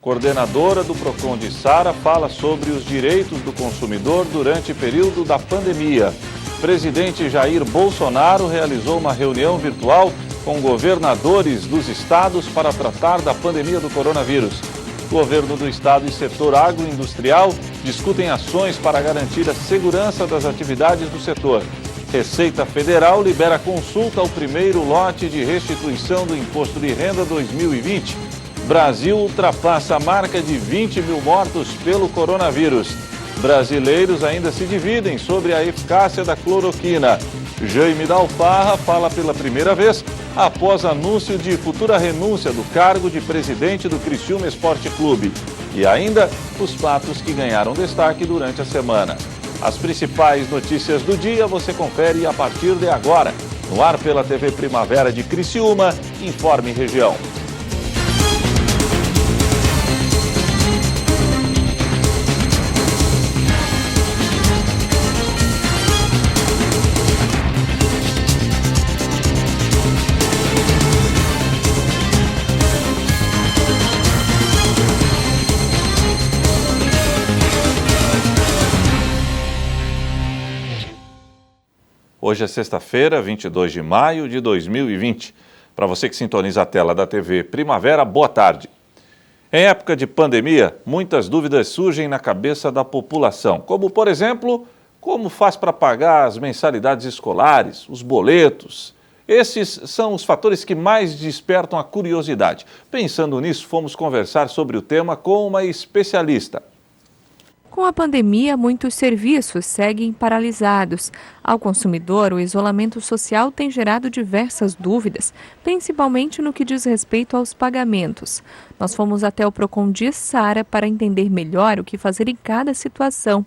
Coordenadora do Procon de Sara fala sobre os direitos do consumidor durante o período da pandemia. Presidente Jair Bolsonaro realizou uma reunião virtual com governadores dos estados para tratar da pandemia do coronavírus. O governo do estado e setor agroindustrial discutem ações para garantir a segurança das atividades do setor. Receita Federal libera consulta ao primeiro lote de restituição do Imposto de Renda 2020. Brasil ultrapassa a marca de 20 mil mortos pelo coronavírus. Brasileiros ainda se dividem sobre a eficácia da cloroquina. Jaime da Alfarra fala pela primeira vez após anúncio de futura renúncia do cargo de presidente do Criciúma Esporte Clube. E ainda os fatos que ganharam destaque durante a semana. As principais notícias do dia você confere a partir de agora. No ar pela TV Primavera de Criciúma, Informe Região. Hoje é sexta-feira, 22 de maio de 2020. Para você que sintoniza a tela da TV Primavera, boa tarde. Em época de pandemia, muitas dúvidas surgem na cabeça da população, como, por exemplo, como faz para pagar as mensalidades escolares, os boletos. Esses são os fatores que mais despertam a curiosidade. Pensando nisso, fomos conversar sobre o tema com uma especialista. Com a pandemia, muitos serviços seguem paralisados. Ao consumidor, o isolamento social tem gerado diversas dúvidas, principalmente no que diz respeito aos pagamentos. Nós fomos até o Procon de Sara para entender melhor o que fazer em cada situação.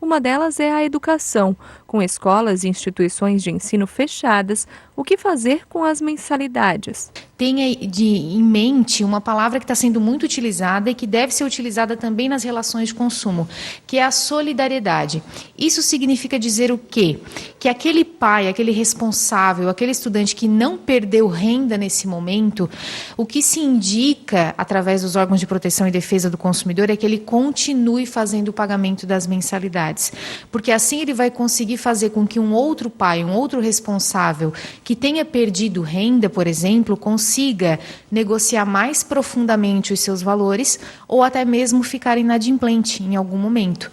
Uma delas é a educação. Com escolas e instituições de ensino fechadas, o que fazer com as mensalidades? Tenha em mente uma palavra que está sendo muito utilizada e que deve ser utilizada também nas relações de consumo, que é a solidariedade. Isso significa dizer o quê? Que aquele pai, aquele responsável, aquele estudante que não perdeu renda nesse momento, o que se indica através dos órgãos de proteção e defesa do consumidor é que ele continue fazendo o pagamento das mensalidades, porque assim ele vai conseguir fazer com que um outro pai, um outro responsável que tenha perdido renda, por exemplo, consiga negociar mais profundamente os seus valores ou até mesmo ficar inadimplente em algum momento.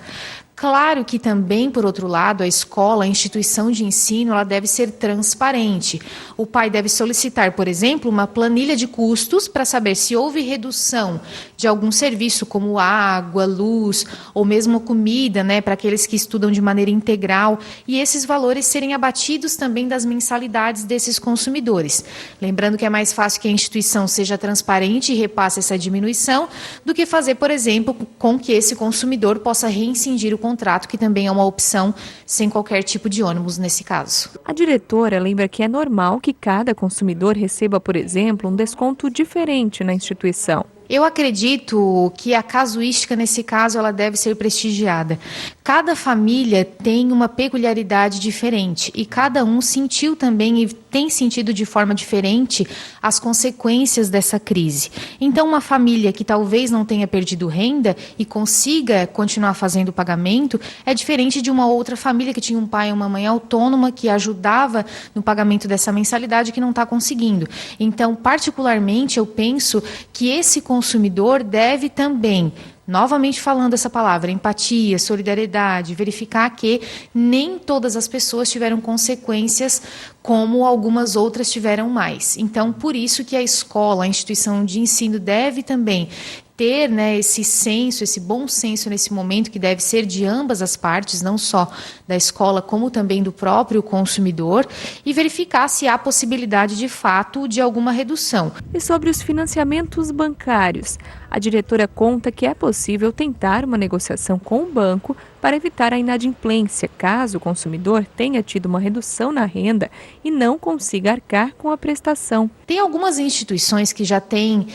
Claro que também, por outro lado, a escola, a instituição de ensino, ela deve ser transparente. O pai deve solicitar, por exemplo, uma planilha de custos para saber se houve redução de algum serviço, como água, luz, ou mesmo comida, para aqueles que estudam de maneira integral, e esses valores serem abatidos também das mensalidades desses consumidores. Lembrando que é mais fácil que a instituição seja transparente e repasse essa diminuição do que fazer, por exemplo, com que esse consumidor possa reincindir o contrato, que também é uma opção sem qualquer tipo de ônus nesse caso. A diretora lembra que é normal que cada consumidor receba, por exemplo, um desconto diferente na instituição. Eu acredito que a casuística, nesse caso, ela deve ser prestigiada. Cada família tem uma peculiaridade diferente e cada um sentiu também e tem sentido de forma diferente as consequências dessa crise. Então, uma família que talvez não tenha perdido renda e consiga continuar fazendo o pagamento é diferente de uma outra família que tinha um pai e uma mãe autônoma que ajudava no pagamento dessa mensalidade que não está conseguindo. Então, particularmente, eu penso que esse consumidor deve também, novamente falando essa palavra, empatia, solidariedade, verificar que nem todas as pessoas tiveram consequências como algumas outras tiveram mais. Então, por isso que a escola, a instituição de ensino deve também ter esse senso, esse bom senso nesse momento, que deve ser de ambas as partes, não só da escola, como também do próprio consumidor, e verificar se há possibilidade, de fato, de alguma redução. E sobre os financiamentos bancários, a diretora conta que é possível tentar uma negociação com o banco para evitar a inadimplência, caso o consumidor tenha tido uma redução na renda e não consiga arcar com a prestação. Tem algumas instituições que já têm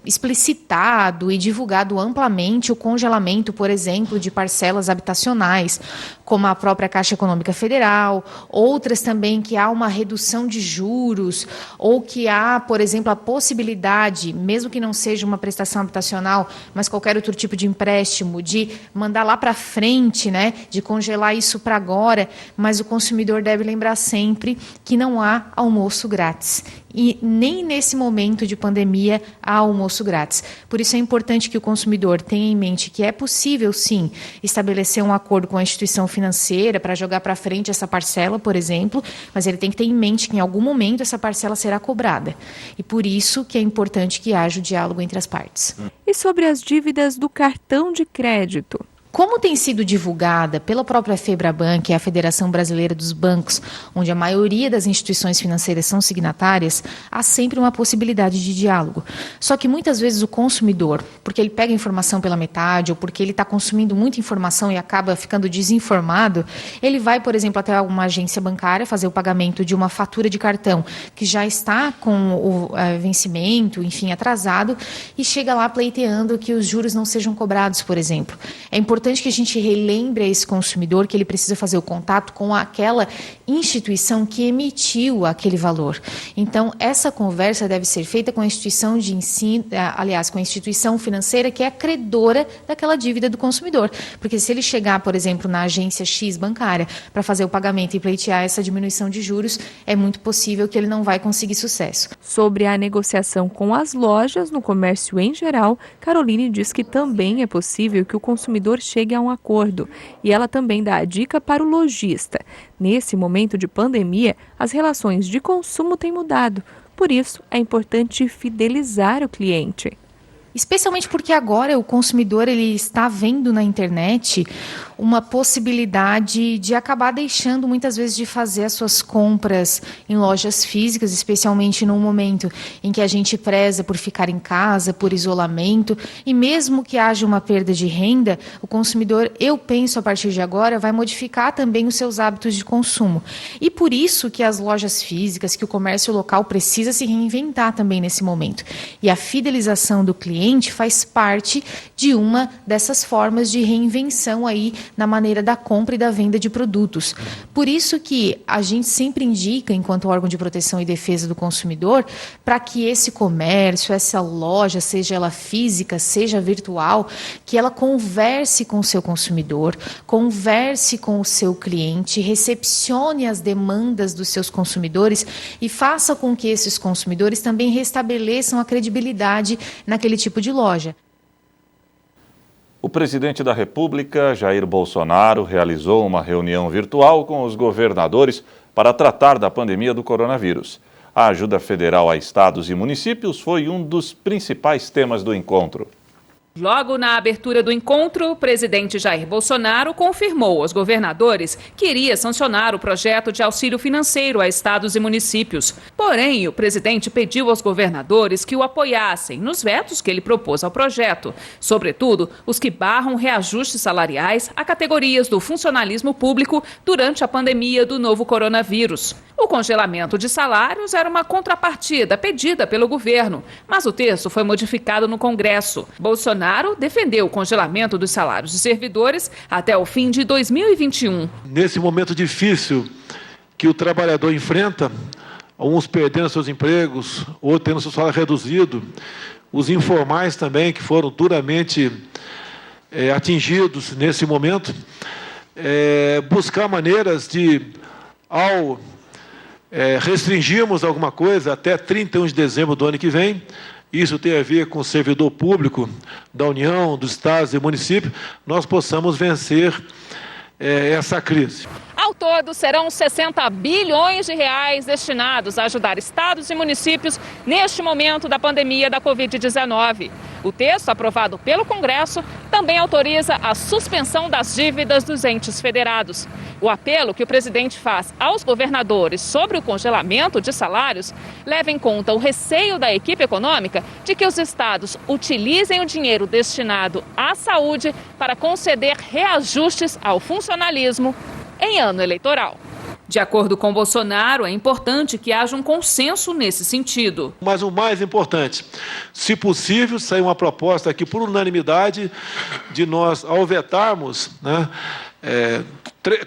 explicitado e divulgado amplamente o congelamento, por exemplo, de parcelas habitacionais, como a própria Caixa Econômica Federal, outras também que há uma redução de juros, ou que há, por exemplo, a possibilidade, mesmo que não seja uma prestação prestação habitacional, mas qualquer outro tipo de empréstimo, de mandar lá para frente, né, de congelar isso para agora, mas o consumidor deve lembrar sempre que não há almoço grátis. E nem nesse momento de pandemia há almoço grátis. Por isso é importante que o consumidor tenha em mente que é possível, sim, estabelecer um acordo com a instituição financeira para jogar para frente essa parcela, por exemplo, mas ele tem que ter em mente que em algum momento essa parcela será cobrada. E por isso que é importante que haja o diálogo entre as partes. E sobre as dívidas do cartão de crédito? Como tem sido divulgada pela própria FEBRABAN, que é a Federação Brasileira dos Bancos, onde a maioria das instituições financeiras são signatárias, há sempre uma possibilidade de diálogo. Só que muitas vezes o consumidor, porque ele pega a informação pela metade ou porque ele está consumindo muita informação e acaba ficando desinformado, ele vai, por exemplo, até uma agência bancária fazer o pagamento de uma fatura de cartão que já está com o vencimento, enfim, atrasado, e chega lá pleiteando que os juros não sejam cobrados, por exemplo. É importante que a gente relembre a esse consumidor que ele precisa fazer o contato com aquela instituição que emitiu aquele valor. Então, essa conversa deve ser feita com a instituição de ensino, aliás, com a instituição financeira que é a credora daquela dívida do consumidor. Porque se ele chegar, por exemplo, na agência X bancária para fazer o pagamento e pleitear essa diminuição de juros, é muito possível que ele não vai conseguir sucesso. Sobre a negociação com as lojas no comércio em geral, Caroline diz que também é possível que o consumidor chegue a um acordo. E ela também dá a dica para o lojista. Nesse momento de pandemia, as relações de consumo têm mudado. Por isso, é importante fidelizar o cliente. Especialmente porque agora o consumidor ele está vendo na internet uma possibilidade de acabar deixando muitas vezes de fazer as suas compras em lojas físicas, especialmente num momento em que a gente preza por ficar em casa, por isolamento, e mesmo que haja uma perda de renda, o consumidor, eu penso a partir de agora, vai modificar também os seus hábitos de consumo. E por isso que as lojas físicas, que o comércio local precisa se reinventar também nesse momento. E a fidelização do cliente faz parte de uma dessas formas de reinvenção aí na maneira da compra e da venda de produtos. Por isso que a gente sempre indica, enquanto órgão de proteção e defesa do consumidor, para que esse comércio, essa loja, seja ela física, seja virtual, que ela converse com o seu consumidor, converse com o seu cliente, recepcione as demandas dos seus consumidores e faça com que esses consumidores também restabeleçam a credibilidade naquele tipo de loja. O presidente da República, Jair Bolsonaro, realizou uma reunião virtual com os governadores para tratar da pandemia do coronavírus. A ajuda federal a estados e municípios foi um dos principais temas do encontro. Logo na abertura do encontro, o presidente Jair Bolsonaro confirmou aos governadores que iria sancionar o projeto de auxílio financeiro a estados e municípios. Porém, o presidente pediu aos governadores que o apoiassem nos vetos que ele propôs ao projeto, sobretudo os que barram reajustes salariais a categorias do funcionalismo público durante a pandemia do novo coronavírus. O congelamento de salários era uma contrapartida pedida pelo governo, mas o texto foi modificado no Congresso. Bolsonaro defendeu o congelamento dos salários de servidores até o fim de 2021. Nesse momento difícil que o trabalhador enfrenta, alguns perdendo seus empregos, outros tendo seu salário reduzido, os informais também, que foram duramente atingidos nesse momento, buscar maneiras de, ao restringirmos alguma coisa até 31 de dezembro do ano que vem, isso tem a ver com o servidor público da União, dos estados e municípios, nós possamos vencer essa crise. Ao todo, serão 60 bilhões de reais destinados a ajudar estados e municípios neste momento da pandemia da Covid-19. O texto, aprovado pelo Congresso, também autoriza a suspensão das dívidas dos entes federados. O apelo que o presidente faz aos governadores sobre o congelamento de salários leva em conta o receio da equipe econômica de que os estados utilizem o dinheiro destinado à saúde para conceder reajustes ao funcionalismo em ano eleitoral. De acordo com Bolsonaro, é importante que haja um consenso nesse sentido. Mas o mais importante, se possível, sair uma proposta aqui por unanimidade de nós, ao vetarmos,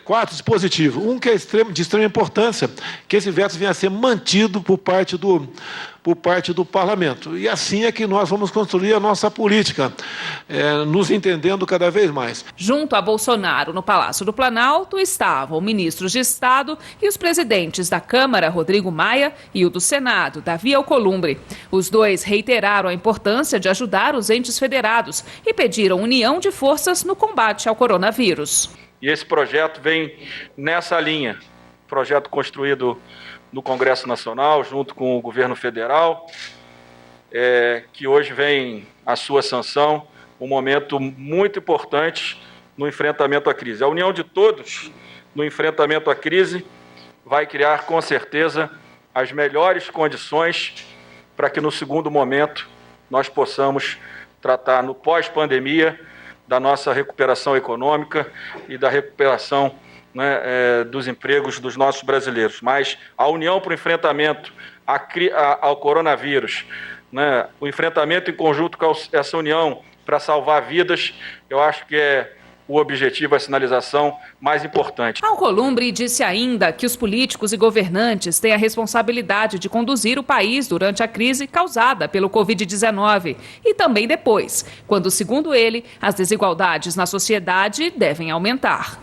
4 dispositivos. Um que é de extrema importância, que esse veto venha a ser mantido por parte do por parte do parlamento. E assim é que nós vamos construir a nossa política, nos entendendo cada vez mais. Junto a Bolsonaro, no Palácio do Planalto, estavam ministros de Estado e os presidentes da Câmara, Rodrigo Maia, e o do Senado, Davi Alcolumbre. Os dois reiteraram a importância de ajudar os entes federados e pediram união de forças no combate ao coronavírus. E esse projeto vem nessa linha, projeto construído no Congresso Nacional, junto com o governo federal, que hoje vem à sua sanção, um momento muito importante no enfrentamento à crise. A união de todos no enfrentamento à crise vai criar, com certeza, as melhores condições para que, no segundo momento, nós possamos tratar, no pós-pandemia, da nossa recuperação econômica e da recuperação, dos empregos dos nossos brasileiros. Mas a união para o enfrentamento ao coronavírus, o enfrentamento em conjunto com essa união para salvar vidas, eu acho que é o objetivo, a sinalização mais importante. Alcolumbre disse ainda que os políticos e governantes têm a responsabilidade de conduzir o país durante a crise causada pelo Covid-19 e também depois, quando, segundo ele, as desigualdades na sociedade devem aumentar.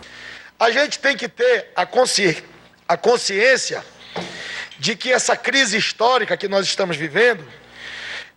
A gente tem que ter a consciência de que essa crise histórica que nós estamos vivendo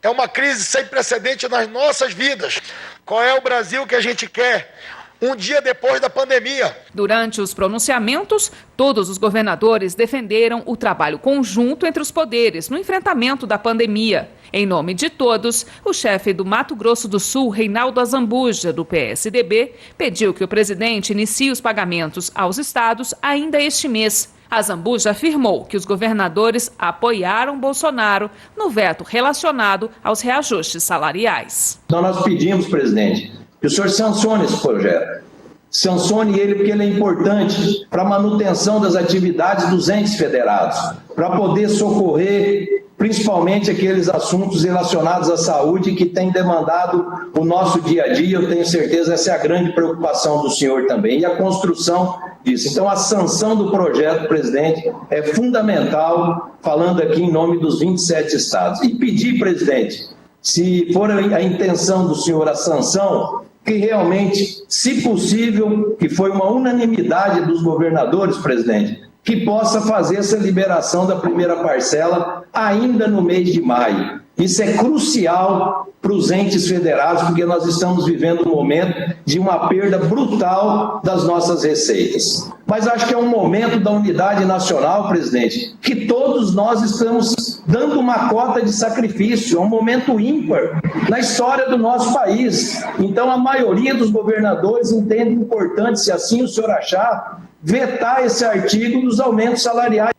é uma crise sem precedente nas nossas vidas. Qual é o Brasil que a gente quer um dia depois da pandemia? Durante os pronunciamentos, todos os governadores defenderam o trabalho conjunto entre os poderes no enfrentamento da pandemia. Em nome de todos, o chefe do Mato Grosso do Sul, Reinaldo Azambuja, do PSDB, pediu que o presidente inicie os pagamentos aos estados ainda este mês. Azambuja afirmou que os governadores apoiaram Bolsonaro no veto relacionado aos reajustes salariais. Então nós pedimos, presidente, que o senhor sancione esse projeto. Sancione ele porque ele é importante para a manutenção das atividades dos entes federados, para poder socorrer principalmente aqueles assuntos relacionados à saúde que têm demandado o nosso dia a dia. Eu tenho certeza essa é a grande preocupação do senhor também, e a construção disso. Então, a sanção do projeto, presidente, é fundamental, falando aqui em nome dos 27 estados. E pedir, presidente, se for a intenção do senhor a sanção, que realmente, se possível, que foi uma unanimidade dos governadores, presidente, que possa fazer essa liberação da primeira parcela ainda no mês de maio. Isso é crucial para os entes federados, porque nós estamos vivendo um momento de uma perda brutal das nossas receitas. Mas acho que é um momento da unidade nacional, presidente, que todos nós estamos dando uma cota de sacrifício, é um momento ímpar na história do nosso país. Então, a maioria dos governadores entende importante, se assim o senhor achar, vetar esse artigo dos aumentos salariais.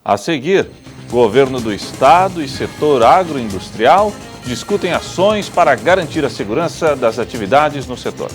A seguir, governo do estado e setor agroindustrial discutem ações para garantir a segurança das atividades no setor.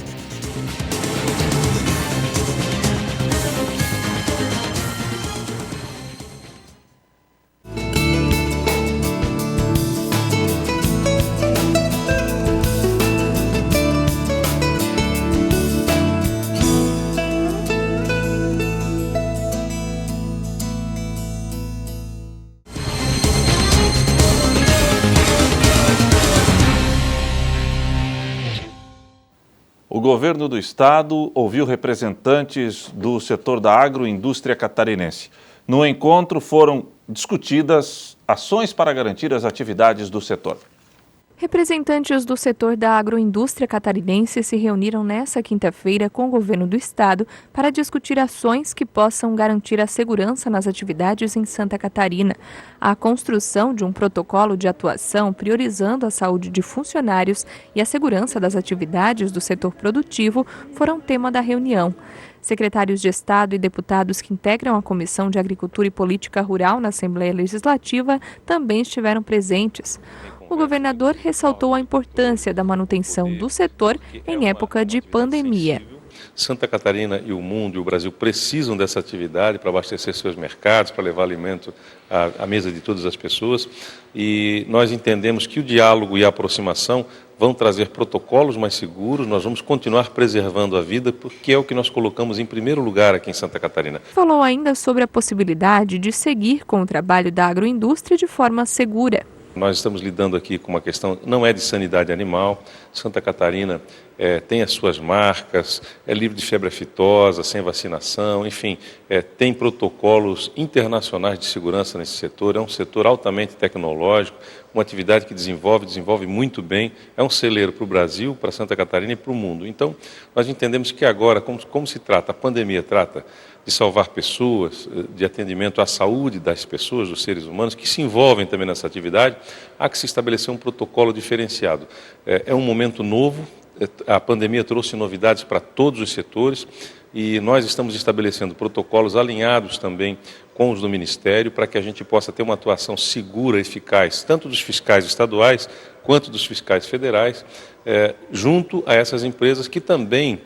O governo do estado ouviu representantes do setor da agroindústria catarinense. No encontro foram discutidas ações para garantir as atividades do setor. Representantes do setor da agroindústria catarinense se reuniram nesta quinta-feira com o governo do estado para discutir ações que possam garantir a segurança nas atividades em Santa Catarina. A construção de um protocolo de atuação priorizando a saúde de funcionários e a segurança das atividades do setor produtivo foram tema da reunião. Secretários de Estado e deputados que integram a Comissão de Agricultura e Política Rural na Assembleia Legislativa também estiveram presentes. O governador ressaltou a importância da manutenção do setor em época de pandemia. Santa Catarina e o mundo e o Brasil precisam dessa atividade para abastecer seus mercados, para levar alimento à mesa de todas as pessoas. E nós entendemos que o diálogo e a aproximação vão trazer protocolos mais seguros, nós vamos continuar preservando a vida, porque é o que nós colocamos em primeiro lugar aqui em Santa Catarina. Falou ainda sobre a possibilidade de seguir com o trabalho da agroindústria de forma segura. Nós estamos lidando aqui com uma questão, não é de sanidade animal. Santa Catarina tem as suas marcas, é livre de febre aftosa, sem vacinação, enfim, tem protocolos internacionais de segurança nesse setor. É um setor altamente tecnológico, uma atividade que desenvolve muito bem, é um celeiro para o Brasil, para Santa Catarina e para o mundo. Então, nós entendemos que agora, como se trata, a pandemia trata de salvar pessoas, de atendimento à saúde das pessoas, dos seres humanos, que se envolvem também nessa atividade, há que se estabelecer um protocolo diferenciado. É um momento novo, a pandemia trouxe novidades para todos os setores e nós estamos estabelecendo protocolos alinhados também com os do Ministério para que a gente possa ter uma atuação segura, eficaz, tanto dos fiscais estaduais quanto dos fiscais federais, junto a essas empresas que também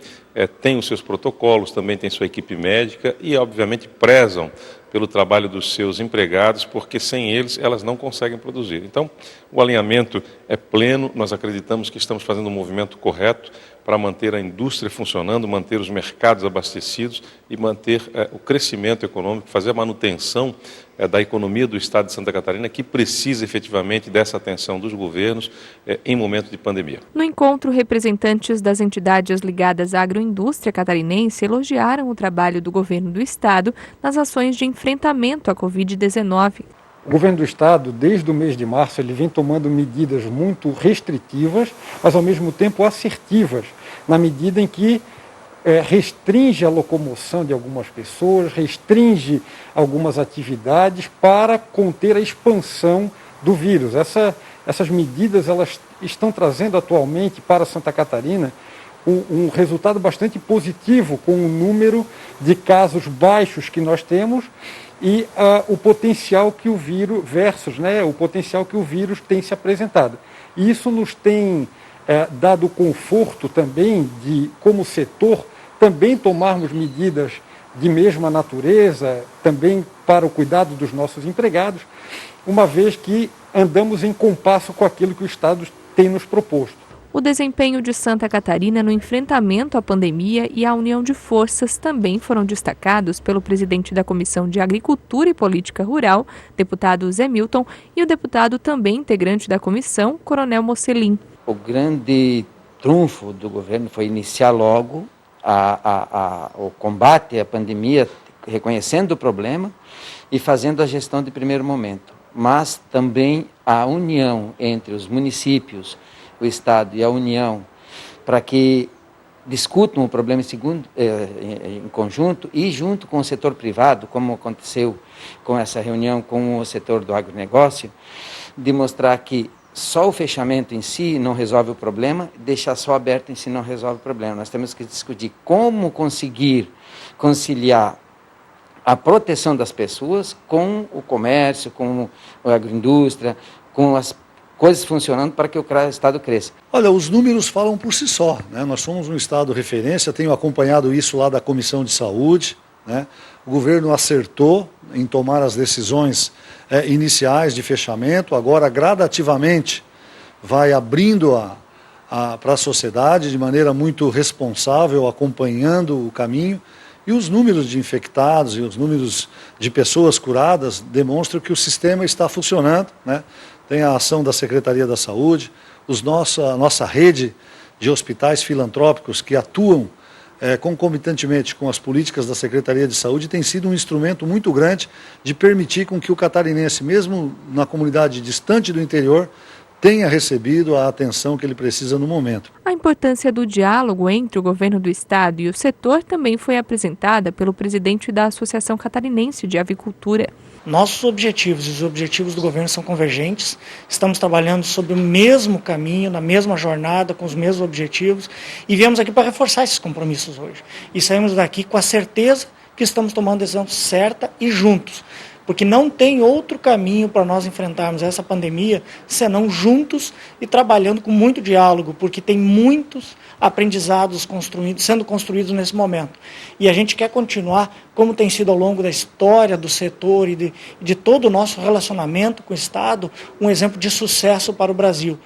têm os seus protocolos, também têm sua equipe médica e, obviamente, prezam pelo trabalho dos seus empregados, porque sem eles elas não conseguem produzir. Então, o alinhamento é pleno, nós acreditamos que estamos fazendo um movimento correto para manter a indústria funcionando, manter os mercados abastecidos e manter o crescimento econômico, fazer a manutenção da economia do Estado de Santa Catarina, que precisa efetivamente dessa atenção dos governos em momento de pandemia. No encontro, representantes das entidades ligadas à agroindústria catarinense elogiaram o trabalho do governo do Estado nas ações de enfrentamento à Covid-19. O governo do Estado, desde o mês de março, ele vem tomando medidas muito restritivas, mas ao mesmo tempo assertivas, na medida em que restringe a locomoção de algumas pessoas, restringe algumas atividades para conter a expansão do vírus. Essas medidas elas estão trazendo atualmente para Santa Catarina um resultado bastante positivo com o número de casos baixos que nós temos e o potencial que o vírus o potencial que o vírus tem se apresentado. E isso nos tem dado conforto também de, como setor, também tomarmos medidas de mesma natureza, também para o cuidado dos nossos empregados, uma vez que andamos em compasso com aquilo que o Estado tem nos proposto. O desempenho de Santa Catarina no enfrentamento à pandemia e a união de forças também foram destacados pelo presidente da Comissão de Agricultura e Política Rural, deputado Zé Milton, e o deputado também integrante da comissão, Coronel Mocelin. O grande trunfo do governo foi iniciar logo o combate à pandemia, reconhecendo o problema e fazendo a gestão de primeiro momento, mas também a união entre os municípios, o Estado e a União, para que discutam o problema em conjunto e junto com o setor privado, como aconteceu com essa reunião com o setor do agronegócio, de mostrar que só o fechamento em si não resolve o problema, deixar só aberto em si não resolve o problema. Nós temos que discutir como conseguir conciliar a proteção das pessoas com o comércio, com a agroindústria, com as coisas funcionando para que o Estado cresça. Olha, os números falam por si só, né? Nós somos um Estado referência, tenho acompanhado isso lá da Comissão de Saúde, né? O governo acertou em tomar as decisões iniciais de fechamento, agora gradativamente vai abrindo para a sociedade de maneira muito responsável, acompanhando o caminho, e os números de infectados e os números de pessoas curadas demonstram que o sistema está funcionando, né? Tem a ação da Secretaria da Saúde, a nossa rede de hospitais filantrópicos que atuam concomitantemente com as políticas da Secretaria de Saúde, tem sido um instrumento muito grande de permitir com que o catarinense, mesmo na comunidade distante do interior, tenha recebido a atenção que ele precisa no momento. A importância do diálogo entre o governo do Estado e o setor também foi apresentada pelo presidente da Associação Catarinense de Avicultura. Nossos objetivos e os objetivos do governo são convergentes, estamos trabalhando sobre o mesmo caminho, na mesma jornada, com os mesmos objetivos, e viemos aqui para reforçar esses compromissos hoje. E saímos daqui com a certeza que estamos tomando a decisão certa e juntos, porque não tem outro caminho para nós enfrentarmos essa pandemia senão juntos e trabalhando com muito diálogo, porque tem muitos aprendizados sendo construídos nesse momento. E a gente quer continuar, como tem sido ao longo da história do setor e de todo o nosso relacionamento com o Estado, um exemplo de sucesso para o Brasil.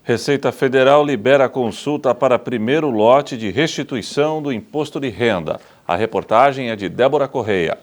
Receita Federal libera a consulta para primeiro lote de restituição do imposto de renda. A reportagem é de Débora Correia.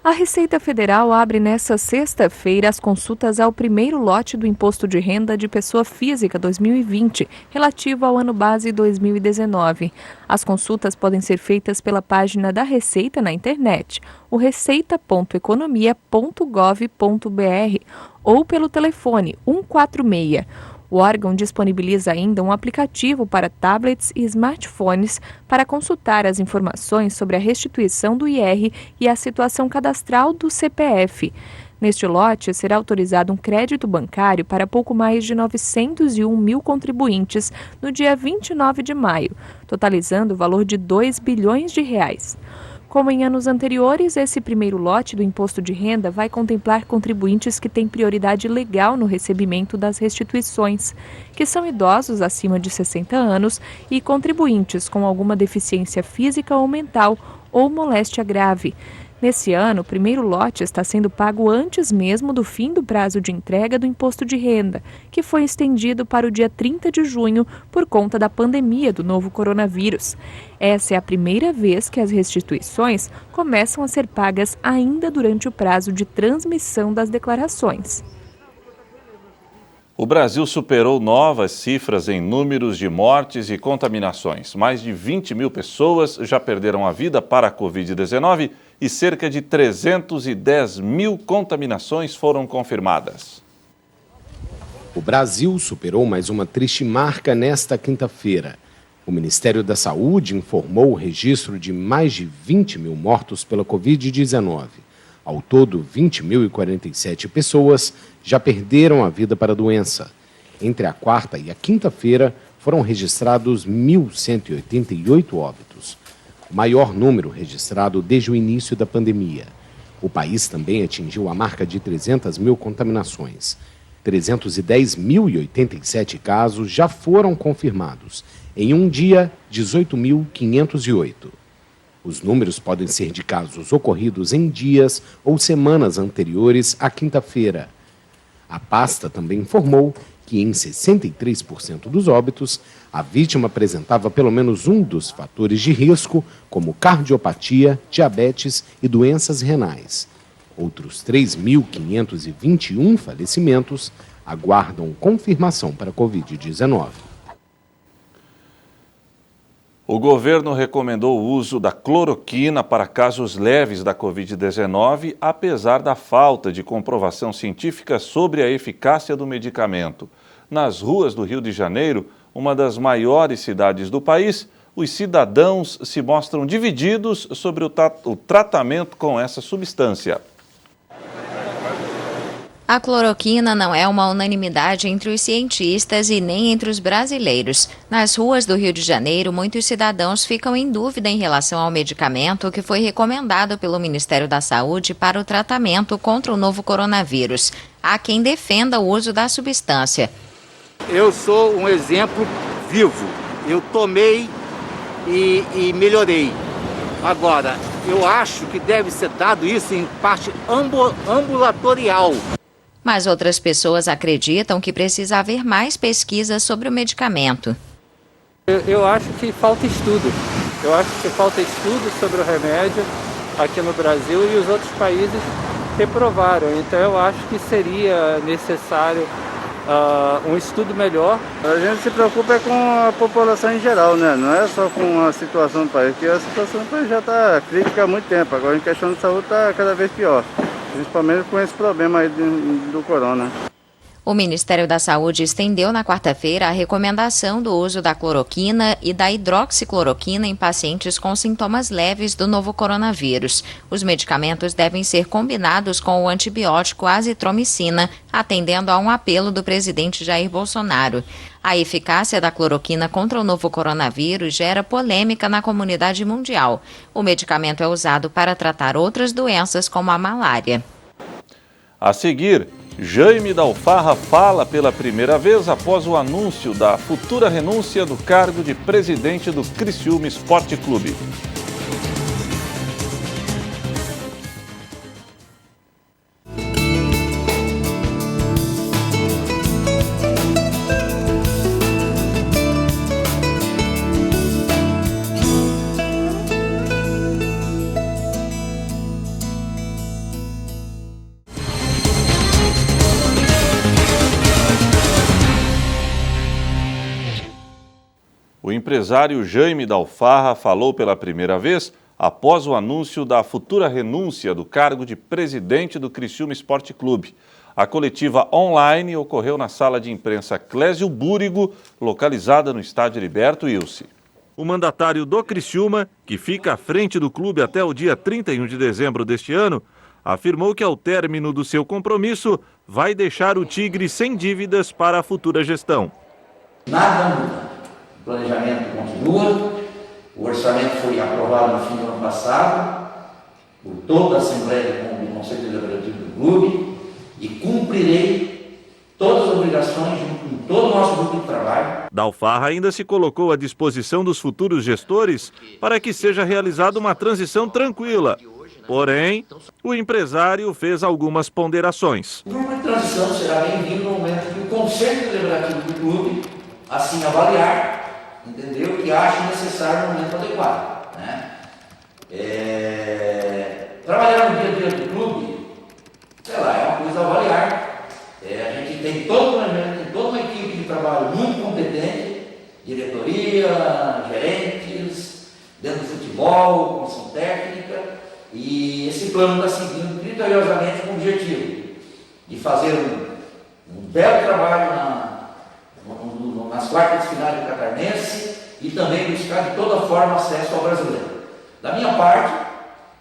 A Receita Federal abre nesta sexta-feira as consultas ao primeiro lote do Imposto de Renda de Pessoa Física 2020, relativo ao ano base 2019. As consultas podem ser feitas pela página da Receita na internet, o receita.economia.gov.br, ou pelo telefone 146. O órgão disponibiliza ainda um aplicativo para tablets e smartphones para consultar as informações sobre a restituição do IR e a situação cadastral do CPF. Neste lote, será autorizado um crédito bancário para pouco mais de 901 mil contribuintes no dia 29 de maio, totalizando o valor de R$ 2 bilhões. Como em anos anteriores, esse primeiro lote do imposto de renda vai contemplar contribuintes que têm prioridade legal no recebimento das restituições, que são idosos acima de 60 anos e contribuintes com alguma deficiência física ou mental ou moléstia grave. Nesse ano, o primeiro lote está sendo pago antes mesmo do fim do prazo de entrega do imposto de renda, que foi estendido para o dia 30 de junho por conta da pandemia do novo coronavírus. Essa é a primeira vez que as restituições começam a ser pagas ainda durante o prazo de transmissão das declarações. O Brasil superou novas cifras em números de mortes e contaminações. Mais de 20 mil pessoas já perderam a vida para a Covid-19 e cerca de 310 mil contaminações foram confirmadas. O Brasil superou mais uma triste marca nesta quinta-feira. O Ministério da Saúde informou o registro de mais de 20 mil mortos pela Covid-19. Ao todo, 20.047 pessoas já perderam a vida para a doença. Entre a quarta e a quinta-feira, foram registrados 1.188 óbitos, o maior número registrado desde o início da pandemia. O país também atingiu a marca de 300 mil contaminações. 310.087 casos já foram confirmados. Em um dia, 18.508. Os números podem ser de casos ocorridos em dias ou semanas anteriores à quinta-feira. A pasta também informou que em 63% dos óbitos, a vítima apresentava pelo menos um dos fatores de risco, como cardiopatia, diabetes e doenças renais. Outros 3.521 falecimentos aguardam confirmação para a Covid-19. O governo recomendou o uso da cloroquina para casos leves da Covid-19, apesar da falta de comprovação científica sobre a eficácia do medicamento. Nas ruas do Rio de Janeiro, uma das maiores cidades do país, os cidadãos se mostram divididos sobre o tratamento com essa substância. A cloroquina não é uma unanimidade entre os cientistas e nem entre os brasileiros. Nas ruas do Rio de Janeiro, muitos cidadãos ficam em dúvida em relação ao medicamento que foi recomendado pelo Ministério da Saúde para o tratamento contra o novo coronavírus. Há quem defenda o uso da substância. Eu sou um exemplo vivo. Eu tomei e melhorei. Agora, eu acho que deve ser dado isso em parte ambulatorial. Mas outras pessoas acreditam que precisa haver mais pesquisas sobre o medicamento. Eu acho que falta estudo. Eu acho que falta estudo sobre o remédio aqui no Brasil e os outros países reprovaram. Então eu acho que seria necessário um estudo melhor. A gente se preocupa com a população em geral, né? Não é só com a situação do país, porque a situação do país já está crítica há muito tempo. Agora, em questão de saúde, está cada vez pior. Principalmente com esse problema aí do corona. O Ministério da Saúde estendeu na quarta-feira a recomendação do uso da cloroquina e da hidroxicloroquina em pacientes com sintomas leves do novo coronavírus. Os medicamentos devem ser combinados com o antibiótico azitromicina, atendendo a um apelo do presidente Jair Bolsonaro. A eficácia da cloroquina contra o novo coronavírus gera polêmica na comunidade mundial. O medicamento é usado para tratar outras doenças como a malária. A seguir, Jaime da Alfarra fala pela primeira vez após o anúncio da futura renúncia do cargo de presidente do Criciúma Esporte Clube. O empresário Jaime Dalfarra falou pela primeira vez após o anúncio da futura renúncia do cargo de presidente do Criciúma Esporte Clube. A coletiva online ocorreu na sala de imprensa Clésio Búrigo, localizada no Estádio Heriberto Ilse. O mandatário do Criciúma, que fica à frente do clube até o dia 31 de dezembro deste ano, afirmou que ao término do seu compromisso vai deixar o Tigre sem dívidas para a futura gestão. Nada muda. O planejamento continua, o orçamento foi aprovado no fim do ano passado por toda a Assembleia do Conselho Deliberativo do clube e cumprirei todas as obrigações junto com todo o nosso grupo de trabalho. Dalfarra ainda se colocou à disposição dos futuros gestores para que seja realizada uma transição tranquila. Porém, o empresário fez algumas ponderações. Uma transição será bem-vinda no momento que o Conselho Deliberativo do clube assim avaliar, entendeu? Que acha necessário no momento adequado, né? Trabalhar no dia a dia do clube, sei lá, é uma coisa a avaliar. A gente tem todo uma equipe de trabalho muito competente, diretoria, gerentes, dentro do futebol, comissão técnica, e esse plano está seguindo criteriosamente com o objetivo de fazer um belo trabalho nas quartas de final do Catarinense e também buscar de toda forma acesso ao brasileiro. Da minha parte,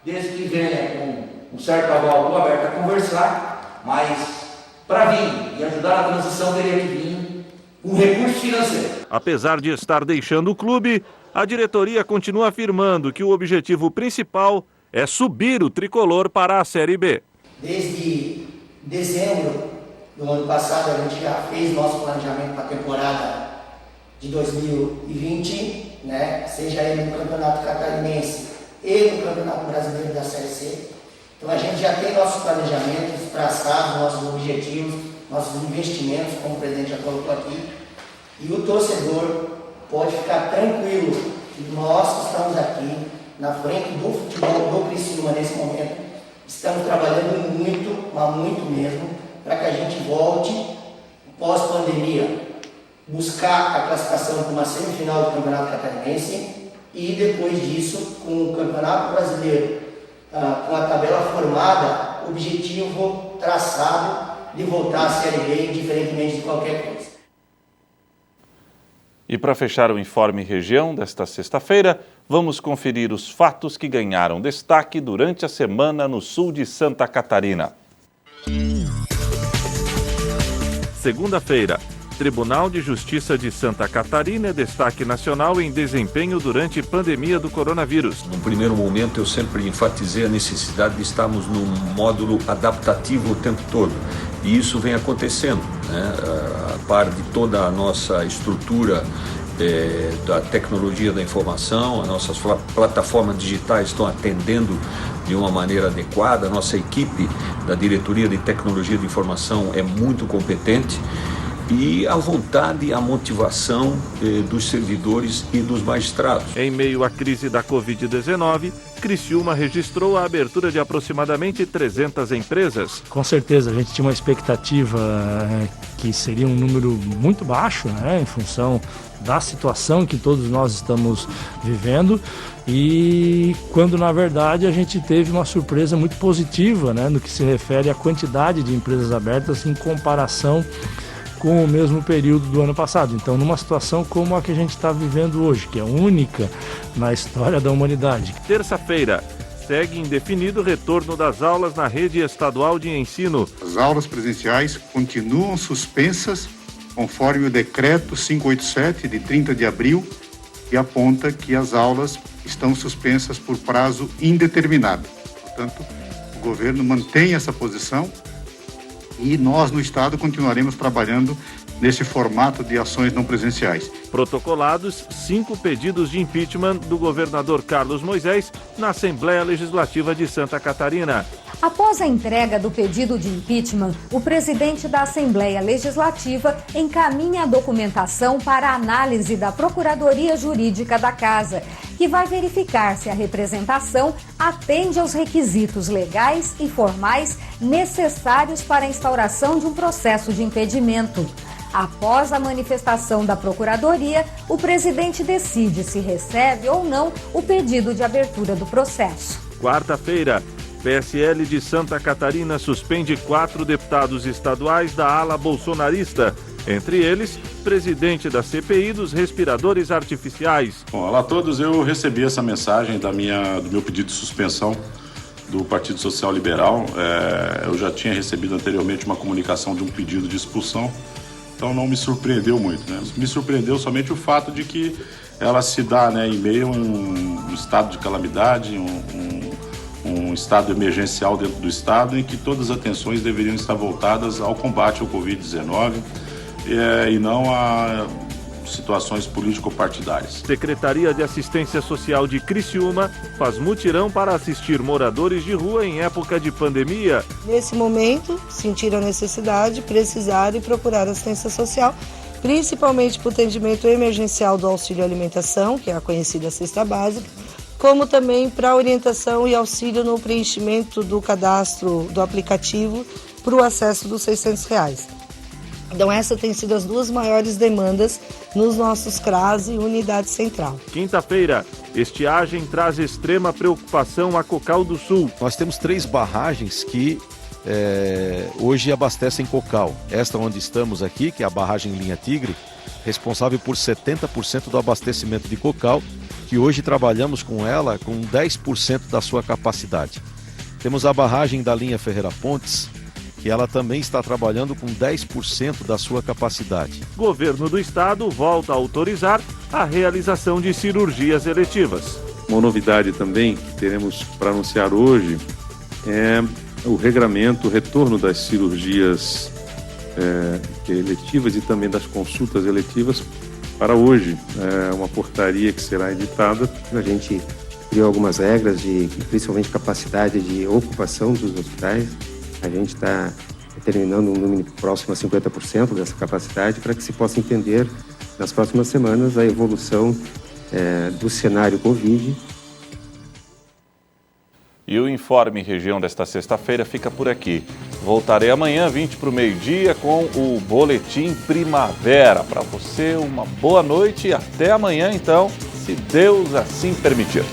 desde que venha com um certo aval, estou aberto a conversar, mas para vir e ajudar a transição teria que vir um recurso financeiro. Apesar de estar deixando o clube, a diretoria continua afirmando que o objetivo principal é subir o tricolor para a Série B. Desde dezembro do ano passado, a gente já fez nosso planejamento para a temporada de 2020, né? Seja ele no Campeonato Catarinense e no Campeonato Brasileiro da Série C. Então a gente já tem nossos planejamentos traçados, nossos objetivos, nossos investimentos, como o presidente já colocou aqui. E o torcedor pode ficar tranquilo que nós que estamos aqui na frente do futebol do Criciúma nesse momento, estamos trabalhando muito, mas muito mesmo, para que a gente volte, pós-pandemia, buscar a classificação para uma semifinal do Campeonato Catarinense e depois disso, com o Campeonato Brasileiro, com a tabela formada, objetivo traçado de voltar à Série B, indiferentemente de qualquer coisa. E para fechar o Informe Região desta sexta-feira, vamos conferir os fatos que ganharam destaque durante a semana no sul de Santa Catarina. Segunda-feira, Tribunal de Justiça de Santa Catarina é destaque nacional em desempenho durante a pandemia do coronavírus. No primeiro momento, eu sempre enfatizei a necessidade de estarmos num módulo adaptativo o tempo todo. E isso vem acontecendo, né? A par de toda a nossa estrutura da tecnologia da informação, as nossas plataformas digitais estão atendendo de uma maneira adequada, a nossa equipe da Diretoria de Tecnologia de Informação é muito competente e a vontade e a motivação dos servidores e dos magistrados. Em meio à crise da Covid-19, Criciúma registrou a abertura de aproximadamente 300 empresas. Com certeza, a gente tinha uma expectativa que seria um número muito baixo, né, em função da situação que todos nós estamos vivendo, e quando na verdade a gente teve uma surpresa muito positiva, né, no que se refere à quantidade de empresas abertas em comparação com o mesmo período do ano passado. Então, numa situação como a que a gente está vivendo hoje, que é única na história da humanidade. Terça-feira, segue indefinido o retorno das aulas na rede estadual de ensino. As aulas presenciais continuam suspensas conforme o decreto 587 de 30 de abril, que aponta que as aulas estão suspensas por prazo indeterminado. Portanto, o governo mantém essa posição e nós, no Estado, continuaremos trabalhando nesse formato de ações não presenciais. Protocolados 5 pedidos de impeachment do governador Carlos Moisés na Assembleia Legislativa de Santa Catarina. Após a entrega do pedido de impeachment, o presidente da Assembleia Legislativa encaminha a documentação para a análise da Procuradoria Jurídica da Casa, que vai verificar se a representação atende aos requisitos legais e formais necessários para a instauração de um processo de impedimento. Após a manifestação da Procuradoria, o presidente decide se recebe ou não o pedido de abertura do processo. Quarta-feira, PSL de Santa Catarina suspende 4 deputados estaduais da ala bolsonarista. Entre eles, presidente da CPI dos respiradores artificiais. Bom, olá a todos, eu recebi essa mensagem do meu pedido de suspensão do Partido Social Liberal. Eu já tinha recebido anteriormente uma comunicação de um pedido de expulsão, então não me surpreendeu muito, né? Me surpreendeu somente o fato de que ela se dá, né, em meio a um estado de calamidade, um estado emergencial dentro do estado, em que todas as atenções deveriam estar voltadas ao combate ao Covid-19 e não a situações político-partidárias. Secretaria de Assistência Social de Criciúma faz mutirão para assistir moradores de rua em época de pandemia. Nesse momento, sentiram a necessidade, precisaram e procuraram assistência social, principalmente para o atendimento emergencial do auxílio alimentação, que é a conhecida cesta básica, como também para orientação e auxílio no preenchimento do cadastro do aplicativo para o acesso dos R$600. Então essas têm sido as duas maiores demandas nos nossos CRAS e unidade central. Quinta-feira, estiagem traz extrema preocupação a Cocal do Sul. Nós temos 3 barragens que hoje abastecem Cocal. Esta onde estamos aqui, que é a barragem Linha Tigre, responsável por 70% do abastecimento de Cocal, que hoje trabalhamos com ela com 10% da sua capacidade. Temos a barragem da linha Ferreira Pontes, que ela também está trabalhando com 10% da sua capacidade. Governo do Estado volta a autorizar a realização de cirurgias eletivas. Uma novidade também que teremos para anunciar hoje é o regramento, o retorno das cirurgias eletivas e também das consultas eletivas para hoje. É uma portaria que será editada. A gente criou algumas regras de, principalmente, capacidade de ocupação dos hospitais. A gente está determinando um número próximo a 50% dessa capacidade para que se possa entender nas próximas semanas a evolução do cenário Covid. E o Informe Região desta sexta-feira fica por aqui. Voltarei amanhã, 20 para o meio-dia, com o Boletim Primavera. Para você, uma boa noite e até amanhã, então, se Deus assim permitir.